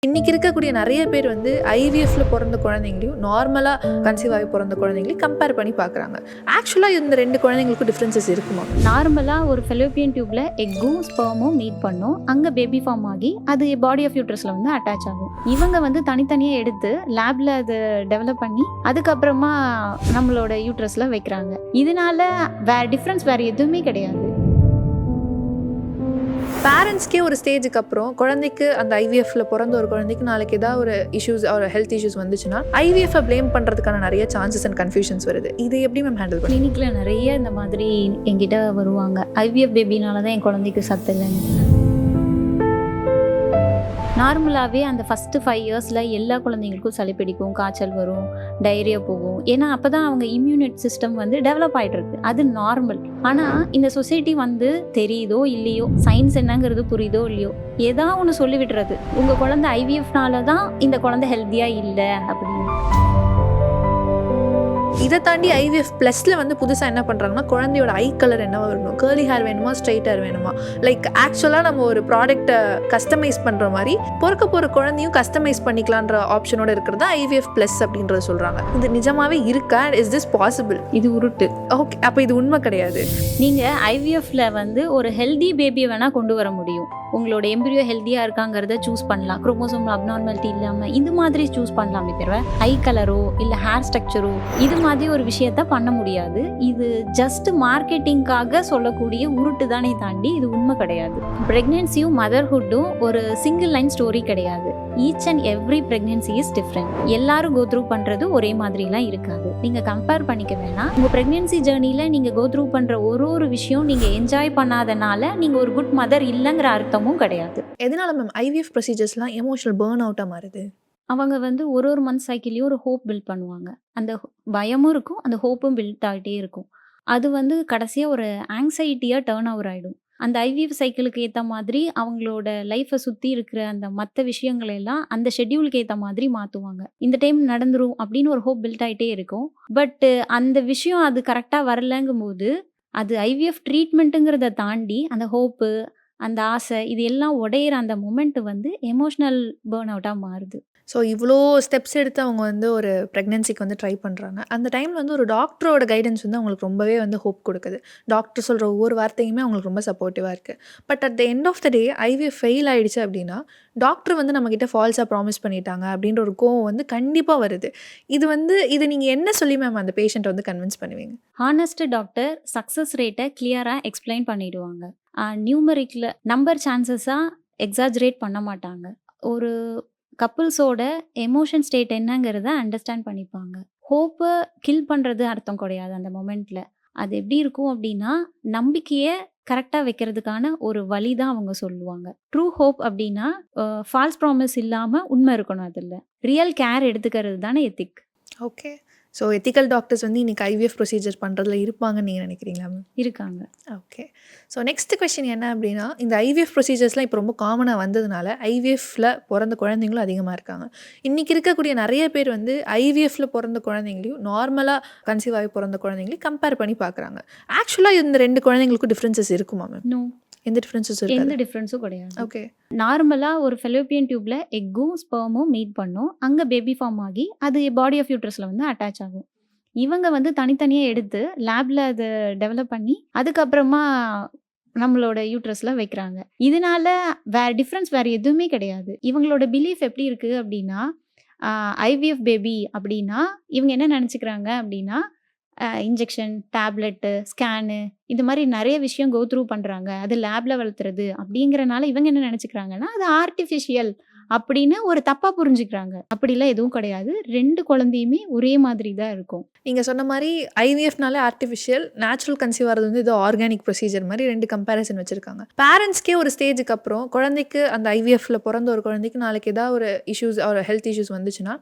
இன்னைக்கு இருக்கக்கூடிய நிறைய பேர் வந்து ஐவிஎஃப்ல பிறந்த குழந்தைங்களையும் நார்மலா கன்சீவ் ஆகி பிறந்த குழந்தைங்களையும் கம்பேர் பண்ணி பார்க்குறாங்க. ஆக்சுவலாக இந்த ரெண்டு குழந்தைங்களுக்கும் டிஃப்ரென்சஸ் இருக்குமா? நார்மலாக ஒரு ஃபெலோப்பியன் டியூப்ல எக்கும் ஸ்பெர்மும் மீட் பண்ணும். அங்கே பேபி ஃபார்ம் ஆகி அது பாடி ஆஃப் யூட்ரஸில் வந்து அட்டாச் ஆகும். இவங்க வந்து தனித்தனியாக எடுத்து லேப்ல அதை டெவலப் பண்ணி அதுக்கப்புறமா நம்மளோட யூட்ரஸில் வைக்கிறாங்க. இதனால டிஃப்ரென்ஸ் வேறு எதுவுமே கிடையாது. பேரண்ட்ஸ்க்கே ஒரு ஸ்டேஜுக்கு அப்புறம் குழந்தைக்கு அந்த ஐவிஎஃப்ல பிறந்த ஒரு குழந்தைக்கு நாளைக்கு ஏதாவது ஒரு இஷ்யூஸ் ஒரு ஹெல்த் இஷ்யூஸ் வந்துச்சுன்னா ஐவிஎஃப் ப்ளேம் பண்ணுறதுக்கான நிறைய சான்சஸ் அண்ட் கன்ஃபியூஷன்ஸ் வருது. இது எப்படி மேம் ஹேண்டில் பண்ணி? கிளினிக்கில் நிறைய இந்த மாதிரி என்கிட்ட வருவாங்க. ஐவிஎஃப் பேபினால தான் என் குழந்தைக்கு சத்து இல்லைன்னு. நார்மலாகவே அந்த ஃபஸ்ட்டு 5 இயர்ஸில் எல்லா குழந்தைங்களுக்கும் சளி பிடிக்கும், காய்ச்சல் வரும், டைரியா போகும். ஏன்னா அப்போ தான் அவங்க இம்யூனிட் சிஸ்டம் வந்து டெவலப் ஆகிட்டு இருக்கு. அது நார்மல். ஆனால் இந்த சொசைட்டி வந்து தெரியுதோ இல்லையோ, சயின்ஸ் என்னங்கிறது புரியுதோ இல்லையோ, ஏதாவது ஒன்று சொல்லி விடுறது, உங்கள் குழந்தை ஐவிஎஃப்னால தான் இந்த குழந்தை ஹெல்த்தியாக இல்லை அப்படின்னு. இதை தாண்டி ஐவிஎஃப் ப்ளஸில் வந்து புதுசாக என்ன பண்ணுறாங்கன்னா குழந்தையோட ஐ கலர் என்னவா இருக்கணும், கேர்லி ஹேர் வேணுமா, ஸ்ட்ரைட் ஹேர் வேணுமா, லைக் ஆக்சுவலாக நம்ம ஒரு ப்ராடக்ட்டை கஸ்டமைஸ் பண்ணுற மாதிரி பிறக்க போகிற குழந்தையும் கஸ்டமைஸ் பண்ணிக்கலான்ற ஆப்ஷனோட இருக்கிறது ஐவிஎஃப் ப்ளஸ் அப்படின்றத சொல்கிறாங்க. இது நிஜமாவே இருக்கா? Is this possible? இது உருட்டு. ஓகே, அப்போ இது உண்மை கிடையாது. நீங்கள் ஐவிஎஃப்ல வந்து ஒரு ஹெல்தி பேபியை வேணால் கொண்டு வர முடியும். உங்களோட எம்பிரியோ ஹெல்த்தியாக இருக்காங்கிறத சூஸ் பண்ணலாம். குரோமோசோம் அப்நார்மாலிட்டி இல்லாமல் இது மாதிரி சூஸ் பண்ணலாமே தவிர ஐ கலரோ இல்லை ஹேர் ஸ்ட்ரக்சரோ இது மாதிரி ஒரு விஷயத்த பண்ண முடியாது. இது ஜஸ்ட் மார்க்கெட்டிங்காக சொல்லக்கூடிய உருட்டு தானே தாண்டி இது உண்மை கிடையாது. பிரெக்னன்சியும் மதர்ஹுட்டும் ஒரு சிங்கிள் லைன் ஸ்டோரி கிடையாது. Each and every pregnancy is different. எல்லாரும் கோ த்ரூ பண்ணுறது ஒரே மாதிரிலாம் இருக்காது. நீங்கள் கம்பேர் பண்ணிக்க வேணாம். உங்கள் ப்ரெக்னன்சி ஜேர்னியில் நீங்கள் கோ த்ரூ பண்ணுற ஒரு விஷயம் நீங்கள் என்ஜாய் பண்ணாதனால நீங்கள் ஒரு குட் மதர் இல்லைங்கிற அர்த்தமும் கிடையாது. எதனால மேம் ஐவிஎஃப் ப்ரொசீஜர்ஸ்லாம் எமோஷனல் பேர்ன் அவுட்டாக மாறுது? அவங்க வந்து ஒரு மந்த் சைக்கிள்லேயும் ஒரு ஹோப் பில்ட் பண்ணுவாங்க. அந்த பயமும் இருக்கும், அந்த ஹோப்பும் பில்ட் ஆகிட்டே இருக்கும். அது வந்து கடைசியாக ஒரு ஆங்ஸைட்டியாக டேர்ன் ஓவர் ஆகிடும். அந்த ஐவிஎஃப் சைக்கிளுக்கு ஏற்ற மாதிரி அவங்களோட லைஃப்பை சுற்றி இருக்கிற அந்த மற்ற விஷயங்களெல்லாம் அந்த ஷெட்யூலுக்கு ஏற்ற மாதிரி மாற்றுவாங்க. இந்த டைம் நடந்துரும் அப்படின்னு ஒரு ஹோப் பில்ட் ஆகிட்டே இருக்கும். பட்டு அந்த விஷயம் அது கரெக்டாக வரலங்கும் போது அது ஐவிஎஃப் ட்ரீட்மெண்ட்டுங்கிறத தாண்டி அந்த ஹோப்பு, அந்த ஆசை, இது எல்லாம் உடையிற அந்த மொமெண்ட் வந்து எமோஷ்னல் பேர்ன் அவுட்டாக மாறுது. ஸோ இவ்வளோ ஸ்டெப்ஸ் எடுத்து அவங்க வந்து ஒரு ப்ரெக்னென்சிக்கு வந்து ட்ரை பண்ணுறாங்க. அந்த டைமில் வந்து ஒரு டாக்டரோட கைடன்ஸ் வந்து அவங்களுக்கு ரொம்பவே வந்து ஹோப் கொடுக்குது. டாக்டர் சொல்கிற ஒவ்வொரு வார்த்தையுமே அவங்களுக்கு ரொம்ப சப்போர்ட்டிவாக இருக்குது. But at the end of the day IVF fail ஆகிடுச்சு அப்படின்னா டாக்டர் வந்து நம்மக்கிட்ட ஃபால்ஸாக ப்ராமிஸ் பண்ணிட்டாங்க அப்படின்ற ஒரு கோவம் வந்து கண்டிப்பாக வருது. இது நீங்கள் என்ன சொல்லி மேம் அந்த பேஷண்ட்டை வந்து கன்வின்ஸ் பண்ணுவீங்க? ஹானஸ்ட் டாக்டர் சக்ஸஸ் ரேட்டை கிளியராக எக்ஸ்பிளைன் பண்ணிடுவாங்க. நியூமரிக்கில் நம்பர் சான்சஸாக எக்ஸாஜரேட் பண்ண மாட்டாங்க. ஒரு கப்புள்ஸோட எமோஷன் ஸ்டேட் என்னங்கிறத அண்டர்ஸ்டாண்ட் பண்ணிப்பாங்க. ஹோப்பை கில் பண்ணுறது அர்த்தம் கிடையாது. அந்த மொமெண்ட்டில் அது எப்படி இருக்கும் அப்படின்னா நம்பிக்கையை கரெக்டாக வைக்கிறதுக்கான ஒரு வழி தான் அவங்க சொல்லுவாங்க. ட்ரூ ஹோப் அப்படின்னா ஃபால்ஸ் ப்ராமிஸ் இல்லாமல் உண்மை இருக்கணும். அதில் ரியல் கேர் எடுத்துக்கிறது தானே ethic. Okay, so ethical doctors வந்து இன்றைக்கி ஐவிஎஃப் ப்ரொசீஜர் பண்ணுறதுல இருப்பாங்கன்னு நீங்கள் நினைக்கிறீங்களா மேம்? இருக்காங்க. ஓகே, ஸோ நெக்ஸ்ட் கொஸ்டின் என்ன அப்படின்னா, இந்த ஐவிஎஃப் ப்ரொசீஜர்ஸ்லாம் இப்போ ரொம்ப காமனாக வந்ததுனால ஐவிஎஃப்ல பிறந்த குழந்தைங்களும் அதிகமாக இருக்காங்க. இன்றைக்கி இருக்கக்கூடிய நிறைய பேர் வந்து ஐவிஎஃப்ல பிறந்த குழந்தைங்களையும் நார்மலாக கன்சீவ் ஆகி பிறந்த குழந்தைங்களையும் கம்பேர் பண்ணி பார்க்குறாங்க. ஆக்சுவலாக இந்த ரெண்டு குழந்தைங்களுக்கும் டிஃப்ரென்சஸ் இருக்குமா மேம்? நோ, எந்த டிஃப்ரென்ஸஸும் எந்த இருக்காது. டிஃப்ரென்ஸும் கிடையாது. ஓகே, நார்மலாக ஒரு ஃபெலோப்பியன் டியூப்ல எக்கும் ஸ்பெர்மும் மீட் பண்ணும். அங்கே பேபி ஃபார்ம் ஆகி அது பாடி ஆஃப் யூட்ரஸில் வந்து அட்டாச் ஆகும். இவங்க வந்து தனித்தனியாக எடுத்து லேப்ல அதை டெவலப் பண்ணி அதுக்கப்புறமா நம்மளோட யூட்ரஸில் வைக்கிறாங்க. இதனால டிஃப்ரென்ஸ் வேறு எதுவுமே கிடையாது. இவங்களோட பிலீஃப் எப்படி இருக்குது அப்படின்னா, ஐவிஎஃப் பேபி அப்படின்னா இவங்க என்ன நினச்சிக்கிறாங்க அப்படின்னா இன்ஜெக்ஷன், டேப்லெட்டு, ஸ்கேனு இது மாதிரி நிறைய விஷயம் கோ த்ரூ பண்ணுறாங்க. அது லேபில் வளர்த்துறது அப்படிங்கிறனால இவங்க என்ன நினச்சிக்கிறாங்கன்னா அது ஆர்டிஃபிஷியல் அப்படின்னு ஒரு தப்பாக புரிஞ்சுக்கிறாங்க. அப்படிலாம் எதுவும் கிடையாது. 2 குழந்தையுமே ஒரே மாதிரி தான் இருக்கும். நீங்கள் சொன்ன மாதிரி ஐவிஎஃப்னாலே ஆர்டிஃபிஷியல், நேச்சுரல் கன்சீவ் ஆகிறது வந்து இது ஆர்கானிக் ப்ரொசீஜர் மாதிரி 2 கம்பேரிசன் வச்சுருக்காங்க. பேரண்ட்ஸ்க்கே ஒரு ஸ்டேஜுக்கு அப்புறம் குழந்தைக்கு அந்த ஐவிஎஃப்ல பிறந்த ஒரு குழந்தைக்கு நாளைக்கு ஏதாவது ஒரு இஷ்யூஸ் ஒரு ஹெல்த் இஷ்யூஸ் வந்துச்சுன்னா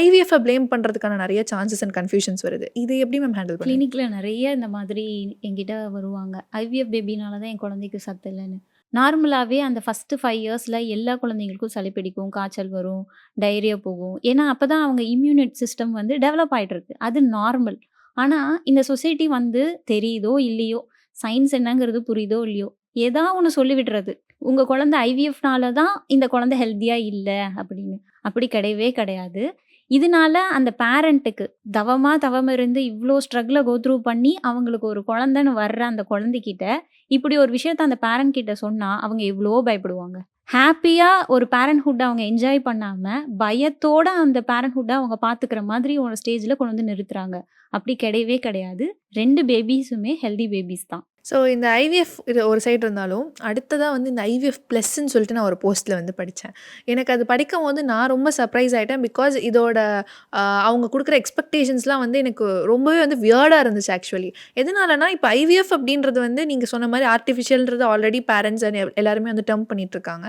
ஐவிஎஃப்பை ப்ளேம் பண்ணுறதுக்கான நிறைய சான்சஸ் அண்ட் கன்ஃபியூஷன்ஸ் வருது. இது எப்படி மேம் ஹேண்டில் பண்ணி? கிளினிக்கில் நிறைய இந்த மாதிரி என்கிட்ட வருவாங்க. ஐவிஎஃப் பேபினால தான் என் குழந்தைக்கு சத்து இல்லைன்னு. நார்மலாகவே அந்த ஃபஸ்ட்டு 5 இயர்ஸில் எல்லா குழந்தைங்களுக்கும் சளி பிடிக்கும், காய்ச்சல் வரும், டைரியா போகும். ஏன்னா அப்போ தான் அவங்க இம்யூனிட் சிஸ்டம் வந்து டெவலப் ஆகிட்டு இருக்கு. அது நார்மல். ஆனால் இந்த சொசைட்டி வந்து தெரியுதோ இல்லையோ, சயின்ஸ் என்னங்கிறது புரியுதோ இல்லையோ, ஏதாவது ஒன்று சொல்லி விடுறது, உங்க குழந்தை ஐவிஎஃப்னால தான் இந்த குழந்தை ஹெல்த்தியா இல்ல அப்படின்னு. அப்படி கிடையவே கிடையாது. இதனால அந்த பேரண்ட்டுக்கு தவம் இருந்து இவ்ளோ ஸ்ட்ரகிள கோ த்ரூ பண்ணி அவங்களுக்கு ஒரு குழந்தைன்னு வர்ற அந்த குழந்தைகிட்ட, இப்படி ஒரு விஷயத்த அந்த பேரண்ட் கிட்ட சொன்னா, அவங்க எவ்ளோ பயப்படுவாங்க. ஹேப்பியா ஒரு பேரண்ட்ஹுட்ட அவங்க என்ஜாய் பண்ணாம, பயத்தோட அந்த பேரண்ட்ஹுட்ட அவங்க பார்த்துக்கிற மாதிரி ஒரு ஸ்டேஜ்ல கொண்டு வந்து நிறுத்துறாங்க. அப்படி கிடையவே கிடையாது. 2 பேபீஸுமே ஹெல்தி பேபீஸ் தான். ஸோ இந்த ஐவிஎஃப் இது ஒரு சைடு இருந்தாலும், அடுத்ததா வந்து இந்த ஐவிஎஃப் ப்ளஸ்ன்னு சொல்லிட்டு நான் ஒரு போஸ்ட்ல வந்து படிச்சேன். எனக்கு அது படிக்கும்போது நான் ரொம்ப சர்ப்ரைஸ் ஆயிட்டேன். பிகாஸ் இதோட அவங்க குடுக்குற எக்ஸ்பெக்டேஷன்ஸ்லாம் வந்து எனக்கு ரொம்பவே வந்து வியர்டா இருந்துச்சு ஆக்சுவலி. எதனாலனா, இப்ப ஐவிஎஃப் அப்படின்றது வந்து நீங்க சொன்ன மாரி ஆர்ட்டிஃபிஷியல்ன்றது ஆல்ரெடி பேரண்ட்ஸ் அண்ட் எல்லாருமே வந்து டெர்ம் பண்ணிட்டுருக்காங்க.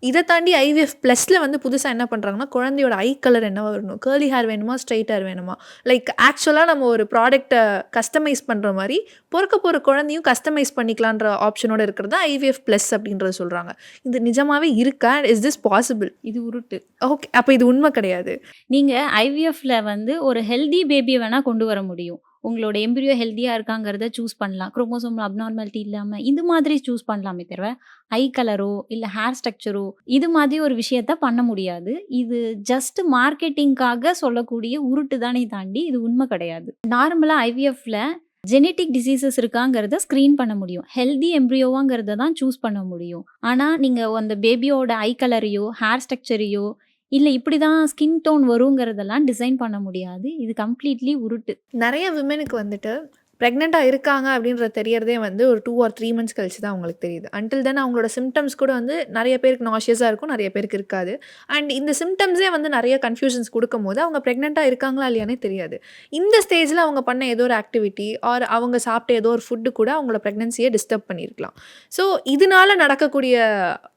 இத தாண்டி ஐவிஎஃப் ப்ளஸ்ல வந்து புதுசா என்ன பண்றாங்கன்னா, குழந்தையோட ஐ கலர் என்னவா வரணும்? கர்லி ஹேர் வேணுமா? ஸ்ட்ரெய்ட் ஹேர் வேணுமா? லைக் ஆக்சுவலா நம்ம ஒரு ப்ராடக்ட்ட கஸ்டமைஸ் பண்ற மாரி, பொறக்க போற குழந்தையும் கஸ்டமைஸ் பண்ணிக்கலான்ற ஆப்ஷனோட இருக்கிறது தான் ஐவிஎஃப் ப்ளஸ் அப்படின்றத சொல்றாங்க. இது நிஜமாவே இருக்கா? Is this possible? இது உருட்டு. ஓகே. அப்ப இது உண்மை கிடையாது. நீங்க ஐவிஎஃப்ல வந்து ஒரு ஹெல்தி பேபிய வேணா கொண்டு வர முடியும். உங்களோட எம்பிரியோ ஹெல்தியா இருக்காங்கிறத சூஸ் பண்ணலாம். குரோமோசோம் அப்நார்மாலிட்டி இல்லாம இது மாதிரி சூஸ் பண்ணலாமே தவிர, ஐ கலரோ, இல்ல ஹேர் ஸ்ட்ரக்சரோ இது மாதிரி ஒரு விஷயத்த பண்ண முடியாது. இது ஜஸ்ட் மார்க்கெட்டிங்காக சொல்லக்கூடிய உருட்டு தானே தாண்டி இது உண்மை கிடையாது. நார்மலா ஐவிஎஃப்ல ஜெனடிக் டிசீசஸ் இருக்காங்கிறத ஸ்க்ரீன் பண்ண முடியும். ஹெல்தி எம்ப்ரியோவாங்கிறத தான் சூஸ் பண்ண முடியும். ஆனா, நீங்க அந்த பேபியோட ஐ கலரையோ, ஹேர் ஸ்ட்ரக்சரையோ, இல்ல இப்படி தான் ஸ்கின் டோன் வருங்கிறதெல்லாம் டிசைன் பண்ண முடியாது. இது கம்ப்ளீட்லி உருட்டு. நெறைய விமெனுக்கு வந்துட்டு பிரெக்னென்ட்டா இருக்காங்க அப்படின்றது தெரியறதே வந்து ஒரு 2 ஆர் 3 மந்த்ஸ் கழிச்சு தான் அவங்களுக்கு தெரியுது. அன்டில் தென் அவங்களோட சிம்ப்டம்ஸ் கூட வந்து நெறைய பேருக்கு நாஷியஸா இருக்கும். நெறைய பேருக்கு இருக்காது. அண்ட் இந்த சிம்ப்டம்ஸே வந்து நெறைய கன்ஃப்யூஷன்ஸ் குடுக்கும்போது அவங்க பிரெக்னென்ட்டா இருக்காங்களா இல்லையானே தெரியாது. இந்த ஸ்டேஜ்ல அவங்க பண்ண ஏதோ ஒரு ஆக்டிவிட்டி ஆர் அவங்க சாப்பிட்ட ஏதோ ஒரு ஃபுட் கூட அவங்களோட பிரெக்னன்சிய டிஸ்டர்ப் பண்ணியிருக்கலாம். ஸோ இதனால நடக்கக்கூடிய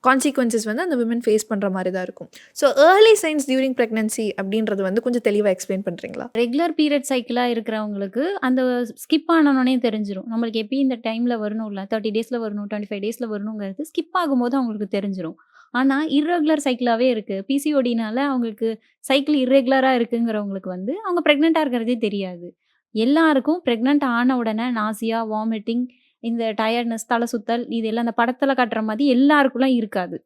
கான்சிக்வென்சஸ் வந்து அந்த விமன் ஃபேஸ் பண்ற மாரி தான் இருக்கும். So early science during pregnancy அப்படின்றது வந்து கொஞ்சம் தெளிவா எக்ஸ்பிளைன் பண்றீங்களா? ரெகுலர் பீரியட் சைக்கிளா இருக்கிறவங்களுக்கு அந்த ஸ்கிப் ஆனோனே தெரிஞ்சிரும். நம்மளுக்கு எப்பயும் இந்த டைம்ல வரணும்ல, 30 டேஸ்ல வரணும், 25 டேஸ்ல வரணுங்கிறது ஸ்கிப் ஆகும்போது அவங்களுக்கு தெரிஞ்சிரும். ஆனா, இர்ரெகுலர் சைக்கிளாவே இருக்கு. பிசிஓடினால அவங்களுக்கு சைக்கிள் இர்ரெகுலரா இருக்குங்கிறவங்களுக்கு வந்து அவங்க பிரெக்னென்ட்டா இருக்கிறதே தெரியாது. எல்லாருக்கும் பிரெக்னென்ட் ஆன உடனே நாசியா, வாமிட்டிங், இந்த டயர்ட்னஸ், தலை சுத்தல் இது எல்லாம் அந்த படத்துல காட்டுற மாதிரி எல்லாருக்குலாம் இருக்காது.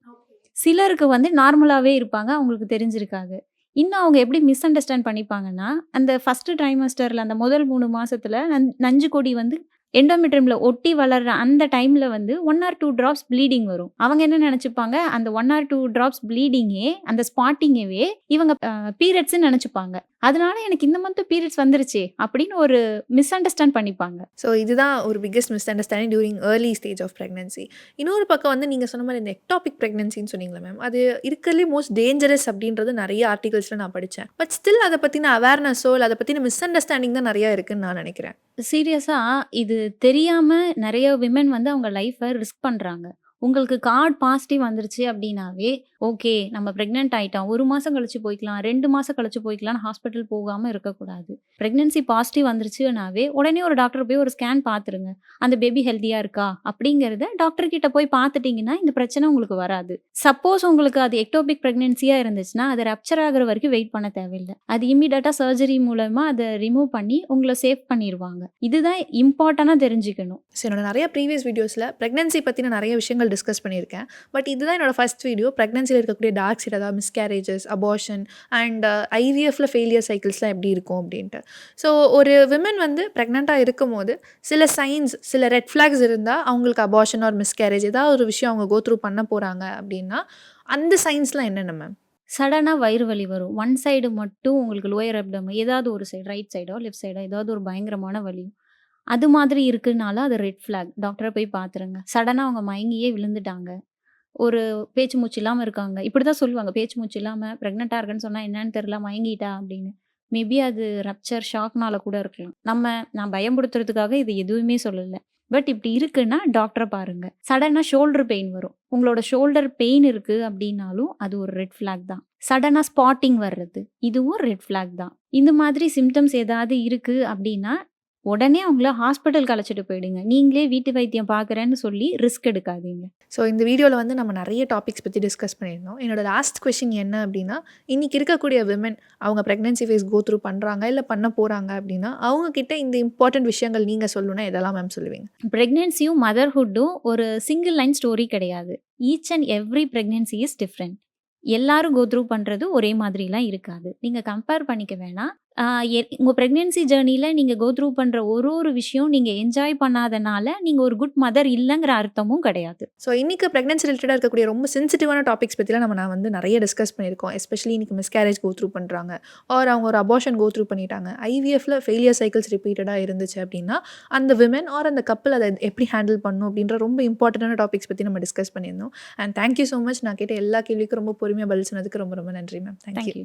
சிலருக்கு வந்து நார்மலாவே இருப்பாங்க. அவங்களுக்கு தெரிஞ்சிருக்காது. இன்னும் அவங்க எப்படி மிஸ் அண்டர்ஸ்டாண்ட் பண்ணிப்பாங்கன்னா, அந்த ஃபர்ஸ்ட் ட்ரைமஸ்டர்ல அந்த முதல் 3 மாசத்துல நஞ்சு கொடி வந்து எண்டோமெட்ரியம்ல ஒட்டி வளர்ற அந்த டைம்ல வந்து 1 ஆர் 2 டிராப்ஸ் ப்ளீடிங் வரும். அவங்க என்ன நெனச்சுப்பாங்க, அந்த 1 ஆர் 2 டிராப்ஸ் ப்ளீடிங்கே அந்த ஸ்பாட்டிங்கவே இவங்க பீரியட்ஸ்ன்னு நெனச்சுப்பாங்க. அதனால எனக்கு இந்த மந்த் பீரியட்ஸ் வந்துருச்சே அப்படின்னு ஒரு மிஸ் அண்டர்ஸ்டாண்ட் பண்ணிப்பாங்க. ஸோ இதுதான் ஒரு biggest misunderstanding during early stage of pregnancy. இன்னொரு பக்கம் வந்து நீங்கள் சொன்ன மாதிரி இந்த எக்டாபிக் பிரெக்னன்சின்னு சொன்னீங்களா மேம், அது இருக்கிறதுலே மோஸ்ட் டேஞ்சரஸ் அப்படின்றது நிறைய ஆர்டிகல்ஸில் நான் படித்தேன். பட் ஸ்டில் அதை பற்றின அவேர்னஸோ இல்லை அதை பற்றின மிஸ் அண்டர்ஸ்டாண்டிங் தான் நிறையா இருக்குன்னு நான் நினைக்கிறேன். சீரியஸா இது தெரியாம நெறைய விமென் வந்து அவங்க லைஃப்ப ரிஸ்க் பண்றாங்க. உங்களுக்கு கார்ட் பாசிட்டிவ் வந்துருச்சு அப்படின்னாவே, ஓகே நம்ம பிரெக்னன்ட் ஆயிட்டோம். 1 மாசம் கழிச்சு போய்க்கலாம், 2 மாசம் கழிச்சு போய்க்கலாம்னு ஹாஸ்பிட்டல் போகாம இருக்கக்கூடாது. பிரெக்னன்சி பாசிட்டிவ் வந்துருச்சுனாவே, உடனே ஒரு டாக்டர் போய் ஒரு ஸ்கேன் பார்த்துருங்க. அந்த பேபி ஹெல்த்தியா இருக்கா? அப்படிங்கிறத டாக்டர் கிட்ட போய் பார்த்துட்டீங்கன்னா, இந்த பிரச்சனை உங்களுக்கு வராது. சப்போஸ் உங்களுக்கு அது எக்டோபிக் பிரெக்னன்சியா இருந்துச்சுன்னா, அது ரப்சர் ஆகுற வரைக்கும் வெயிட் பண்ண தேவையில்ல. அது இம்மீடியட்டா சர்ஜரி மூலமா அத ரிமூவ் பண்ணி உங்கள சேவ் பண்ணிருவாங்க. இதுதான் இம்பார்ட்டன்ட்டா தெரிஞ்சுக்கணும். என்னோட நிறைய ப்ரீவியஸ் வீடியோஸில் ப்ரெக்னன்சி பற்றின நிறைய விஷயங்கள் டிஸ்கஸ் பண்ணியிருக்கேன். பட் இதுதான் என்னோட ஃபர்ஸ்ட் வீடியோ. ப்ரெக்னன்சியில் இருக்கக்கூடிய டார்க் சைட், அதாவது மிஸ்கேரேஜஸ், அபார்ஷன் அண்ட் ஐவிஎஃப்ல ஃபெயிலியர் சைக்கிள்ஸ்லாம் எப்படி இருக்கும் அப்படின்ட்டு. ஸோ ஒரு விமன் வந்து ப்ரெக்னெண்ட்டாக இருக்கும் போது சில சைன்ஸ், சில ரெட் ஃப்ளாக்ஸ் இருந்தால் அவங்களுக்கு அபார்ஷன் ஆர் மிஸ்கேரேஜ் ஏதாவது ஒரு விஷயம் அவங்க கோ த்ரூ பண்ண போகிறாங்க அப்படின்னா, அந்த சைன்ஸ்லாம் என்னென்ன மேம்? சடனா வயிறு வலி வரும். ஒன் சைடு மட்டும் உங்களுக்கு லோயர் அப்டமன் ஏதாவது ஒரு சைடு, ரைட் சைடோ, லெஃப்ட் சைடோ ஏதாவது ஒரு பயங்கரமான வலி. அது மாதிரி இருக்குனால அது ரெட் ஃப்ளாக். டாக்டர போய் பார்த்துருங்க. சடனா அவங்க மயங்கியே விழுந்துட்டாங்க. ஒரு பேச்சு மூச்சு இல்லாம இருக்காங்க. இப்படிதான் சொல்லுவாங்க. பேச்சு மூச்சு இல்லாம பிரெக்னன்ட்டா இருக்கேன்னு சொன்னா என்னன்னு தெரியல மயங்கிட்டா அப்படின்னு. மேபி அது ரப்சர் ஷாக்னால கூட இருக்கலாம். நான் பயம்படுத்துறதுக்காக இது எதுவுமே சொல்லல. பட் இப்படி இருக்குன்னா டாக்டர பாருங்க. சடனா ஷோல்டர் பெயின் வரும். உங்களோட ஷோல்டர் பெயின் இருக்கு அப்படின்னாலும் அது ஒரு ரெட் ஃப்ளாக் தான். சடனா ஸ்பாட்டிங் வர்றது இதுவும் ரெட் ஃப்ளாக் தான். இந்த மாதிரி சிம்டம்ஸ் ஏதாவது இருக்கு அப்படின்னா உடனே அவங்கள ஹாஸ்பிட்டலுக்கு அழைச்சிட்டு போயிடுங்க. நீங்களே வீட்டு வைத்தியம் பார்க்குறேன்னு சொல்லி ரிஸ்க் எடுக்காதீங்க. ஸோ இந்த வீடியோவில் வந்து நம்ம நிறைய டாபிக்ஸ் பற்றி டிஸ்கஸ் பண்ணியிருந்தோம். என்னோட லாஸ்ட் கொஷின் என்ன அப்படின்னா, இன்றைக்கி இருக்கக்கூடிய விமன் அவங்க ப்ரெக்னன்சி ஃபேஸ் கோ த்ரூ பண்ணுறாங்க இல்லை பண்ண போகிறாங்க அப்படின்னா, அவங்கக்கிட்ட இந்த இம்பார்ட்டன்ட் விஷயங்கள் நீங்கள் சொல்லணும்னா எதெல்லாம் மேம் சொல்லுவீங்க? பிரெக்னன்சியும் மதர்ஹுட்டும் ஒரு சிங்கிள் லைன் ஸ்டோரி கிடையாது. Each and every pregnancy is different. எல்லாரும் கோ த்ரூ பண்ணுறது ஒரே மாதிரிலாம் இருக்காது. நீங்கள் கம்பேர் பண்ணிக்க வேணாம். உங்கள் ப்ரெக்னன்சி ஜேர்னியில் நீங்கள் கோ த்ரூ பண்ணுற ஒரு விஷயம் நீங்கள் என்ஜாய் பண்ணாதனால நீங்கள் ஒரு குட் மதர் இல்லைங்கிற அர்த்தமும் கிடையாது. ஸோ இன்றைக்கி ப்ரெக்னன்சி ரிலேட்டடாக இருக்கக்கூடிய ரொம்ப சென்சிட்டிவான டாபிக்ஸ் பற்றிலாம் நான் வந்து நிறைய டிஸ்கஸ் பண்ணியிருக்கோம். எஸ்பெஷலி இன்றைக்கி மிஸ்கேரேஜ் கோ த்ரூ பண்ணுறாங்க, ஆர் அவங்க ஒரு அபார்ஷன் கோ த்ரூ பண்ணிட்டாங்க, ஐவிஎஃப்ல ஃபெயிலியர் சைக்கிள்ஸ் ரிப்பீட்டடாக இருந்துச்சு அப்படின்னா அந்த விமன் ஆர் அந்த கப்பல் அதை எப்படி ஹேண்டில் பண்ணணும் அப்படின்ற ரொம்ப இம்பார்ட்டண்டான டாபிக்ஸ் பற்றி நம்ம டிஸ்கஸ் பண்ணியிருந்தோம். And thank you so much. நான் கேட்ட எல்லா கேள்விக்கும் ரொம்ப பொறுமையாக பதில் சொன்னதுக்கு ரொம்ப ரொம்ப நன்றி மேம். தேங்க்யூ.